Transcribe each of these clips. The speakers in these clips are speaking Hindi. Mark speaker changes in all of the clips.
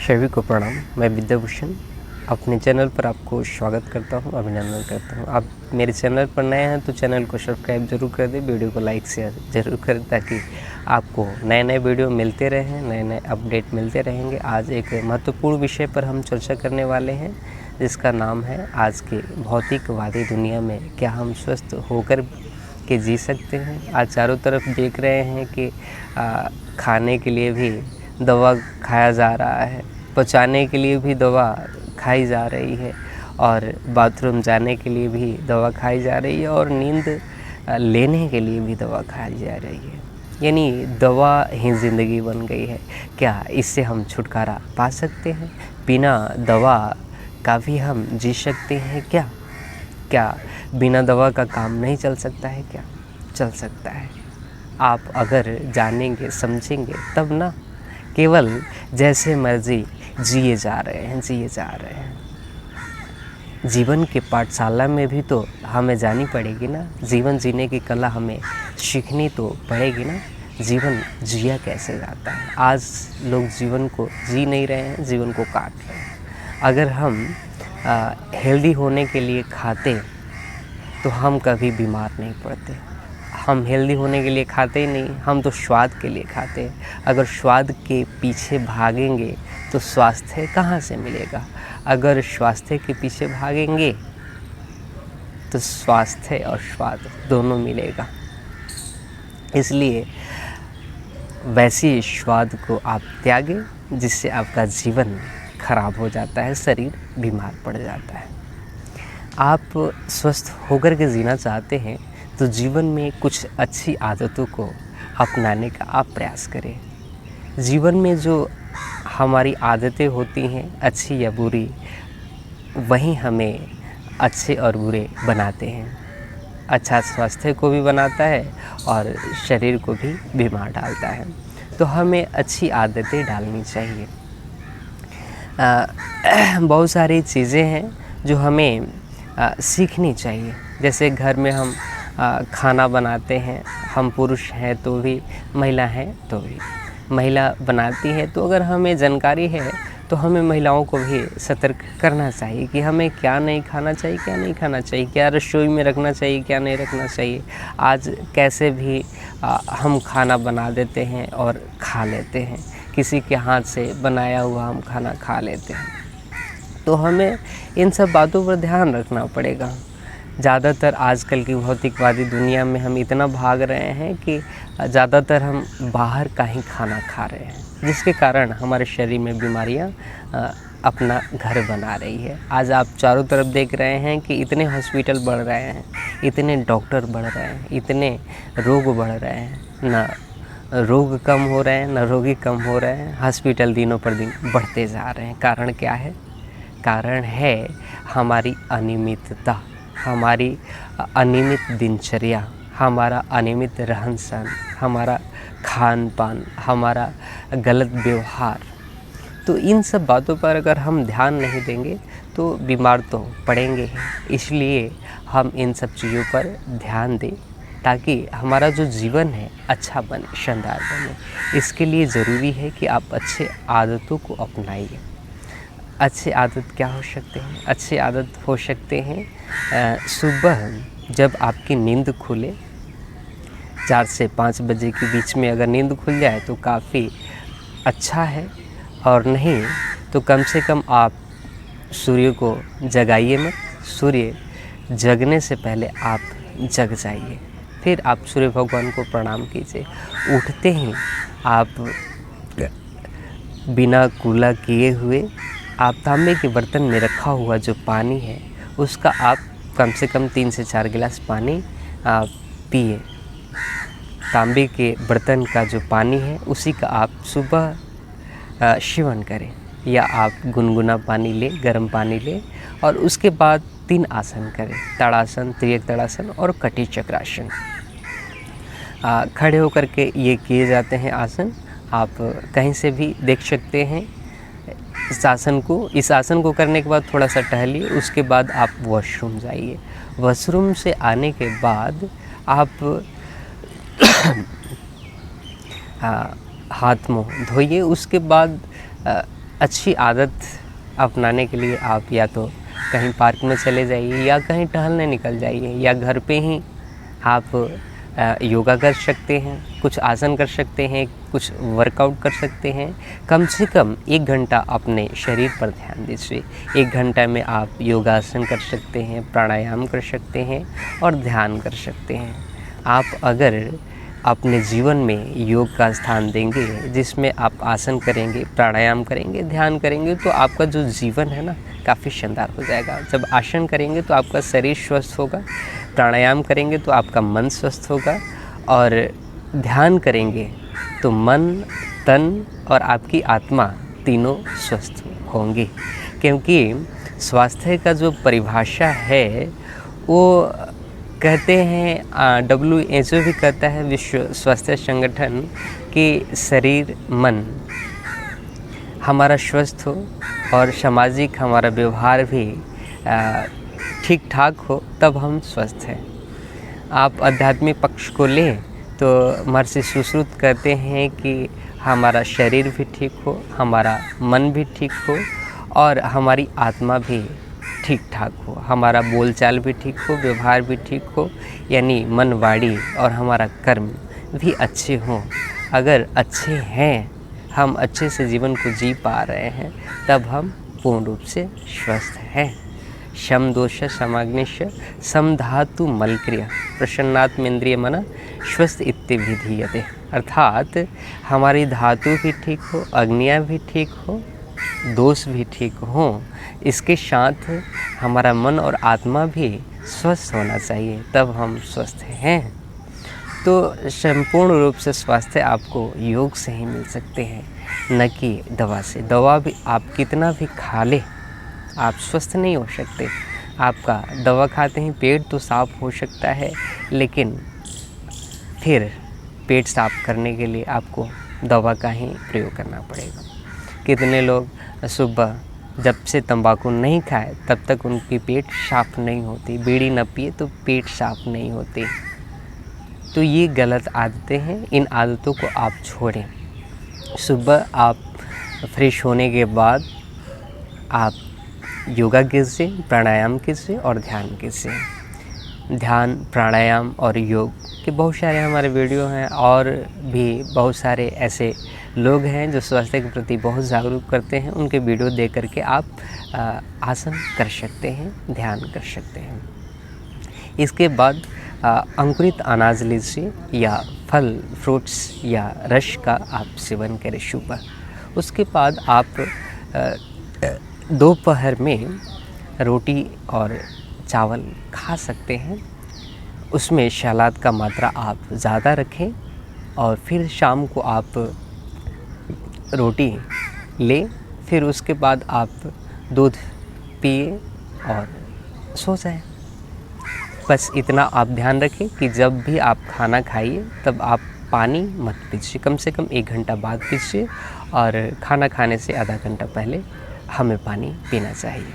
Speaker 1: सभी को प्रणाम। मैं विद्याभूषण अपने चैनल पर आपको स्वागत करता हूं, अभिनंदन करता हूं। आप मेरे चैनल पर नए हैं तो चैनल को सब्सक्राइब जरूर कर दें, वीडियो को लाइक शेयर जरूर करें ताकि आपको नए नए वीडियो मिलते रहें, नए नए अपडेट मिलते रहेंगे। आज एक महत्वपूर्ण विषय पर हम चर्चा करने वाले हैं जिसका नाम है आज के भौतिकवादी दुनिया में क्या हम स्वस्थ होकर के जी सकते हैं। आज चारों तरफ देख रहे हैं कि खाने के लिए भी दवा खाया जा रहा है, पचाने के लिए भी दवा खाई जा रही है और बाथरूम जाने के लिए भी दवा खाई जा रही है और नींद लेने के लिए भी दवा खाई जा रही है। यानी दवा ही ज़िंदगी बन गई है। क्या इससे हम छुटकारा पा सकते हैं? बिना दवा का भी हम जी सकते हैं क्या? क्या बिना दवा का काम नहीं चल सकता है क्या? चल सकता है। आप अगर जानेंगे समझेंगे तब ना। केवल जैसे मर्जी जिए जा रहे हैं। जीवन के पाठशाला में भी तो हमें जानी पड़ेगी ना। जीवन जीने की कला हमें सीखनी तो पड़ेगी ना। जीवन जिया कैसे जाता है? आज लोग जीवन को जी नहीं रहे हैं, जीवन को काट रहे हैं। अगर हम हेल्दी होने के लिए खाते तो हम कभी बीमार नहीं पड़ते। हम हेल्दी होने के लिए खाते ही नहीं, हम तो स्वाद के लिए खाते हैं। अगर स्वाद के पीछे भागेंगे तो स्वास्थ्य कहाँ से मिलेगा? अगर स्वास्थ्य के पीछे भागेंगे तो स्वास्थ्य और स्वाद दोनों मिलेगा। इसलिए वैसी स्वाद को आप त्यागें जिससे आपका जीवन खराब हो जाता है, शरीर बीमार पड़ जाता है। आप स्वस्थ होकर के जीना चाहते हैं तो जीवन में कुछ अच्छी आदतों को अपनाने का आप प्रयास करें। जीवन में जो हमारी आदतें होती हैं अच्छी या बुरी, वही हमें अच्छे और बुरे बनाते हैं। अच्छा स्वास्थ्य को भी बनाता है और शरीर को भी बीमार डालता है। तो हमें अच्छी आदतें डालनी चाहिए। बहुत सारी चीज़ें हैं जो हमें सीखनी चाहिए। जैसे घर में हम खाना बनाते हैं, हम पुरुष हैं तो भी, महिला हैं तो भी। महिला बनाती है तो अगर हमें जानकारी है तो हमें महिलाओं को भी सतर्क करना चाहिए कि हमें क्या नहीं खाना चाहिए, क्या नहीं खाना चाहिए, क्या रसोई में रखना चाहिए, क्या नहीं रखना चाहिए। आज कैसे भी हम खाना बना देते हैं और खा लेते हैं, किसी के हाथ से बनाया हुआ हम खाना खा लेते हैं। तो हमें इन सब बातों पर ध्यान रखना पड़ेगा। ज़्यादातर आजकल की भौतिकवादी दुनिया में हम इतना भाग रहे हैं कि ज़्यादातर हम बाहर का ही खाना खा रहे हैं, जिसके कारण हमारे शरीर में बीमारियां अपना घर बना रही है। आज आप चारों तरफ देख रहे हैं कि इतने हॉस्पिटल बढ़ रहे हैं, इतने डॉक्टर बढ़ रहे हैं, इतने रोग बढ़ रहे हैं। ना रोग कम हो रहे हैं, ना रोगी कम हो रहे हैं। हॉस्पिटल दिनों पर दिन बढ़ते जा रहे हैं। कारण क्या है? कारण है हमारी अनियमितता, हमारी अनियमित दिनचर्या, हमारा अनियमित रहन सहन, हमारा खान पान, हमारा गलत व्यवहार। तो इन सब बातों पर अगर हम ध्यान नहीं देंगे तो बीमार तो पड़ेंगे ही। इसलिए हम इन सब चीज़ों पर ध्यान दें ताकि हमारा जो जीवन है अच्छा बने, शानदार बने। इसके लिए ज़रूरी है कि आप अच्छे आदतों को अपनाइए। अच्छे आदत क्या हो सकते हैं? अच्छे आदत हो सकते हैं सुबह जब आपकी नींद खुले, 4 से 5 बजे के बीच में अगर नींद खुल जाए तो काफ़ी अच्छा है, और नहीं तो कम से कम आप सूर्य को जगाइए मत। सूर्य जगने से पहले आप जग जाइए, फिर आप सूर्य भगवान को प्रणाम कीजिए। उठते ही आप बिना कुल्ला किए हुए आप तांबे के बर्तन में रखा हुआ जो पानी है उसका आप कम से कम 3 से 4 गिलास पानी पिए। तांबे के बर्तन का जो पानी है उसी का आप सुबह सेवन करें, या आप गुनगुना पानी लें, गर्म पानी लें और उसके बाद 3 आसन करें, ताड़ासन, त्रियक ताड़ासन और कटी चक्रासन। खड़े होकर के ये किए जाते हैं आसन। आप कहीं से भी देख सकते हैं इस आसन को करने के बाद थोड़ा सा टहलिए। उसके बाद आप वॉशरूम जाइए। वॉशरूम से आने के बाद आप हाथ मुँह धोइए। उसके बाद अच्छी आदत अपनाने के लिए आप या तो कहीं पार्क में चले जाइए या कहीं टहलने निकल जाइए या घर पे ही आप योगा कर सकते हैं, कुछ आसन कर सकते हैं, कुछ वर्कआउट कर सकते हैं। कम से कम 1 घंटा अपने शरीर पर ध्यान दीजिए। 1 घंटा में आप योगासन कर सकते हैं, प्राणायाम कर सकते हैं और ध्यान कर सकते हैं। आप अगर अपने जीवन में योग का स्थान देंगे, जिसमें आप आसन करेंगे, प्राणायाम करेंगे, ध्यान करेंगे, तो आपका जो जीवन है ना काफ़ी शानदार हो जाएगा। जब आसन करेंगे तो आपका शरीर स्वस्थ होगा, प्राणायाम करेंगे तो आपका मन स्वस्थ होगा और ध्यान करेंगे तो मन, तन और आपकी आत्मा तीनों स्वस्थ होंगे। क्योंकि स्वास्थ्य का जो परिभाषा है वो कहते हैं, WHO भी कहता है, विश्व स्वास्थ्य संगठन, कि शरीर मन हमारा स्वस्थ हो और सामाजिक हमारा व्यवहार भी ठीक ठाक हो तब हम स्वस्थ हैं। आप आध्यात्मिक पक्ष को लें तो महर्षि सुश्रुत कहते हैं कि हमारा शरीर भी ठीक हो, हमारा मन भी ठीक हो और हमारी आत्मा भी ठीक ठाक हो, हमारा बोलचाल भी ठीक हो, व्यवहार भी ठीक हो, यानी मन, वाणी और हमारा कर्म भी अच्छे हों। अगर अच्छे हैं, हम अच्छे से जीवन को जी पा रहे हैं, तब हम पूर्ण रूप से स्वस्थ हैं। शम दोष समाग्निश्य सम धातु मलक्रिय प्रसन्नात्मेन्द्रिय मन स्वस्थ इत्याभिधीयते। अर्थात हमारी धातु भी ठीक हो, अग्नियाँ भी ठीक हो, दोष भी ठीक हो, इसके साथ हमारा मन और आत्मा भी स्वस्थ होना चाहिए, तब हम स्वस्थ हैं। तो संपूर्ण रूप से स्वास्थ्य आपको योग से ही मिल सकते हैं, न कि दवा से। दवा भी आप कितना भी खा ले, आप स्वस्थ नहीं हो सकते। आपका दवा खाते ही पेट तो साफ हो सकता है, लेकिन फिर पेट साफ करने के लिए आपको दवा का ही प्रयोग करना पड़ेगा। कितने लोग सुबह जब से तंबाकू नहीं खाए तब तक उनकी पेट साफ नहीं होती, बीड़ी न पिए तो पेट साफ नहीं होती। तो ये गलत आदतें हैं, इन आदतों को आप छोड़ें। सुबह आप फ्रेश होने के बाद आप योगा कीजिए, प्राणायाम कीजिए और ध्यान कीजिए। ध्यान, प्राणायाम और योग के बहुत सारे हमारे वीडियो हैं और भी बहुत सारे ऐसे लोग हैं जो स्वास्थ्य के प्रति बहुत जागरूक करते हैं। उनके वीडियो देख करके आप आसन कर सकते हैं, ध्यान कर सकते हैं। इसके बाद अंकुरित अनाज लीजिए या फल, फ्रूट्स या रस का आप सेवन करें सुबह। उसके बाद आप दोपहर में रोटी और चावल खा सकते हैं। उसमें सलाद का मात्रा आप ज़्यादा रखें और फिर शाम को आप रोटी लें, फिर उसके बाद आप दूध पिए और सो जाएं। बस इतना आप ध्यान रखें कि जब भी आप खाना खाइए तब आप पानी मत पीजिए, कम से कम 1 घंटा बाद पीजिए और खाना खाने से आधा घंटा पहले हमें पानी पीना चाहिए।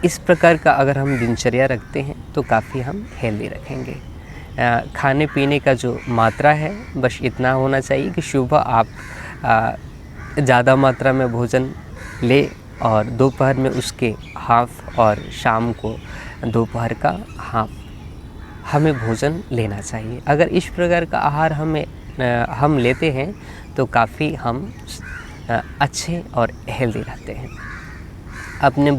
Speaker 1: इस प्रकार का अगर हम दिनचर्या रखते हैं तो काफ़ी हम हेल्दी रखेंगे। खाने पीने का जो मात्रा है बस इतना होना चाहिए कि सुबह आप ज़्यादा मात्रा में भोजन ले और दोपहर में उसके हाफ और शाम को दोपहर का हाफ हमें भोजन लेना चाहिए। अगर इस प्रकार का आहार हम लेते हैं तो काफ़ी हम अच्छे और हेल्दी रहते हैं। अपने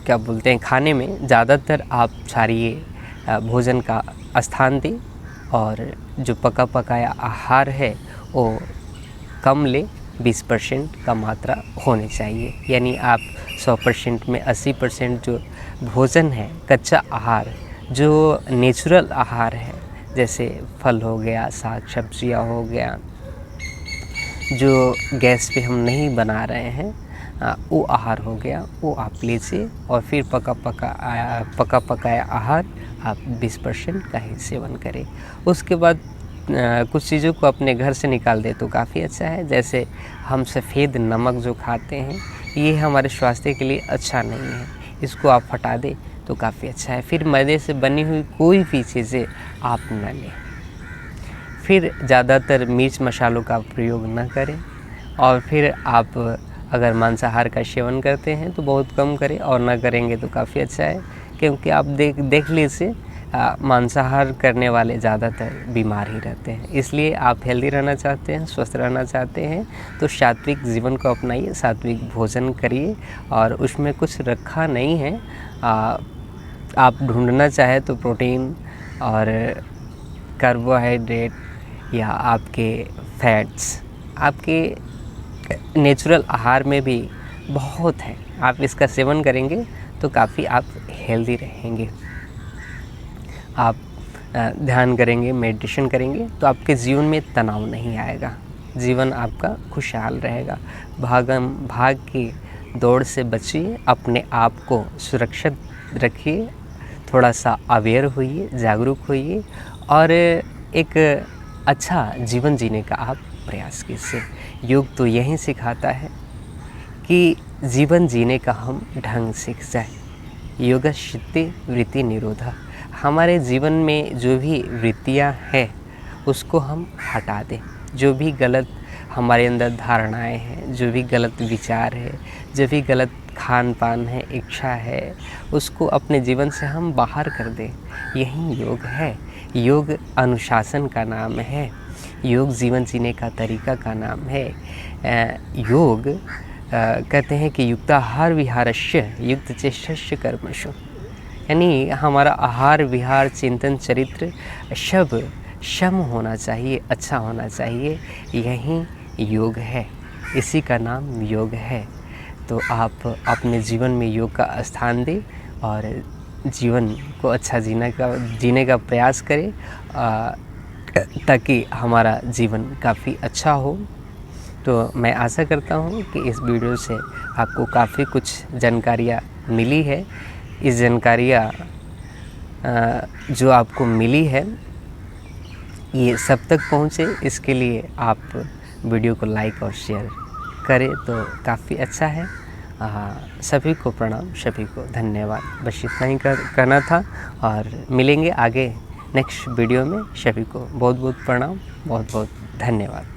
Speaker 1: क्या बोलते हैं, खाने में ज़्यादातर आप क्षारीय भोजन का स्थान दें और जो पका पकाया आहार है वो कम ले, 20% का मात्रा होनी चाहिए। यानी आप 100% में 80% जो भोजन है, कच्चा आहार, जो नेचुरल आहार है, जैसे फल हो गया, साग सब्जियाँ हो गया, जो गैस पे हम नहीं बना रहे हैं, वो आहार हो गया, वो आप लीजिए। और फिर पका पकाया आहार आप 20% का ही सेवन करें। उसके बाद कुछ चीज़ों को अपने घर से निकाल दे तो काफ़ी अच्छा है। जैसे हम सफ़ेद नमक जो खाते हैं, ये हमारे स्वास्थ्य के लिए अच्छा नहीं है, इसको आप हटा दें तो काफ़ी अच्छा है। फिर मैदे से बनी हुई कोई भी चीज़ें आप न लें। फिर ज़्यादातर मिर्च मसालों का प्रयोग न करें, और फिर आप अगर मांसाहार का सेवन करते हैं तो बहुत कम करें, और ना करेंगे तो काफ़ी अच्छा है, क्योंकि आप देख लीजिए मांसाहार करने वाले ज़्यादातर बीमार ही रहते हैं। इसलिए आप हेल्दी रहना चाहते हैं, स्वस्थ रहना चाहते हैं तो सात्विक जीवन को अपनाइए, सात्विक भोजन करिए, और उसमें कुछ रखा नहीं है। आप ढूंढना चाहे तो प्रोटीन और कार्बोहाइड्रेट या आपके फैट्स आपके नेचुरल आहार में भी बहुत है। आप इसका सेवन करेंगे तो काफ़ी आप हेल्दी रहेंगे। आप ध्यान करेंगे, मेडिटेशन करेंगे तो आपके जीवन में तनाव नहीं आएगा, जीवन आपका खुशहाल रहेगा। भाग की दौड़ से बचिए, अपने आप को सुरक्षित रखिए, थोड़ा सा अवेयर होइए, जागरूक होइए, और एक अच्छा जीवन जीने का आप प्रयास कीजिए। योग तो यही सिखाता है कि जीवन जीने का हम ढंग सीख जाए। योगशित्ति वृत्ति निरोधा। हमारे जीवन में जो भी वृत्तियाँ हैं उसको हम हटा दें। जो भी गलत हमारे अंदर धारणाएं हैं, जो भी गलत विचार है, जो भी गलत खान पान है, इच्छा है, उसको अपने जीवन से हम बाहर कर दें। यही योग है। योग अनुशासन का नाम है। योग जीवन जीने का तरीका का नाम है। योग कहते हैं कि युक्ताहार विहारस्य युक्त चेष्टस्य कर्मसु, यानी हमारा आहार विहार चिंतन चरित्र सब सम होना चाहिए, अच्छा होना चाहिए। यही योग है, इसी का नाम योग है। तो आप अपने जीवन में योग का स्थान दें और जीवन को अच्छा जीने का प्रयास करें, ताकि हमारा जीवन काफ़ी अच्छा हो। तो मैं आशा करता हूँ कि इस वीडियो से आपको काफ़ी कुछ जानकारियाँ मिली है। इस जानकारियाँ जो आपको मिली है ये सब तक पहुँचे, इसके लिए आप वीडियो को लाइक और शेयर करें तो काफ़ी अच्छा है। सभी को प्रणाम, सभी को धन्यवाद। बस इतना ही करना था, और मिलेंगे आगे नेक्स्ट वीडियो में। सभी को बहुत बहुत प्रणाम, बहुत बहुत धन्यवाद।